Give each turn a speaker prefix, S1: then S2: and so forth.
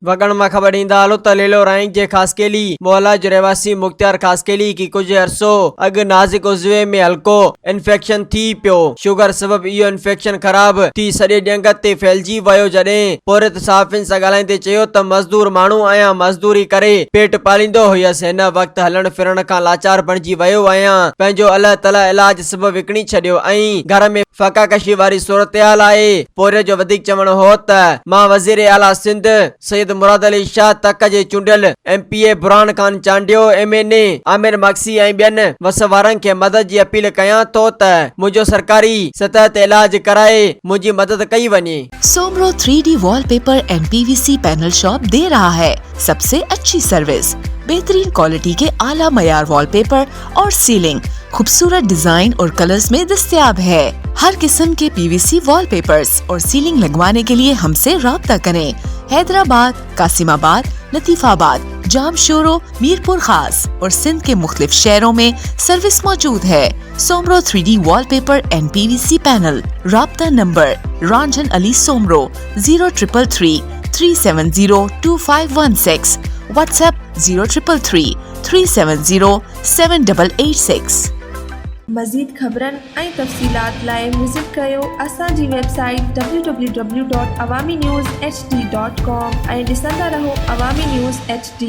S1: वगण में खबर ईंदा हलो त लेलो रैंक जे खासकेली मोहल्ला जो रहवासी मुख्तियार खासकेली की कुछ अरसो अग नाज़िक उज़वे में हल्को इन्फेक्शन थी पियो। शुगर सबब इहो इन्फेक्शन खराब थी सॼे ॼंग ते फैलजी वियो। जॾहिं पोरित सहाफ़ियुनि सां ॻाल्हाईंदे चयो त मज़दूर माण्हू आहियां, मज़दूरी करे पेट पालींदो हुयसि। हिन वक़्तु हलण फिरण खां लाचार बणिजी वियो आहियां। पंहिंजो अल्लाह ताला इलाज सबब विकिणी छॾियो ऐं घर में फ़काकशी वारी सूरतहाल आहे। पोरे जो वधीक चवण हो त मां वज़ीर आला सिंध सैयद मुराद अली शाह तक जे चूंडियल MPA बुरहान खान चांडियो MNA आमिर मक्सी ऐं ॿियनि वसवारनि खे मदद जी अपील कयां थो त मुंहिंजो सरकारी सतह ते इलाज कराए मुंहिंजी मदद कई वञे।
S2: Soomro 3D wallpaper and PVC panel shop दे रहा है सबसे अच्छी सर्विस, बेहतरीन क्वालिटी के आला मयार वॉलपेपर और सीलिंग खूबसूरत डिजाइन और कलर्स में दस्तयाब है। हर किस्म के PVC वॉलपेपर्स और सीलिंग लगवाने के लिए हमसे राब्ता करें। हैदराबाद, कासिमाबाद, लतीफाबाद, जामशोरो, मीरपुर खास और सिंध के मुख्तलिफ शहरों में सर्विस मौजूद है। Soomro 3D wallpaper and PVC panel. राब्ता नंबर रंजन अली सोमरो 0333 370 2516। व्हाट्सएप 0333 370 7886।
S3: मज़ीद ख़बरनि ऐं तफ़सीलात लाइ विज़िट कयो असांजी वेबसाइट www.awamiNewsHD.com ऐं ॾिसंदा रहो अवामी न्यूज़ HD।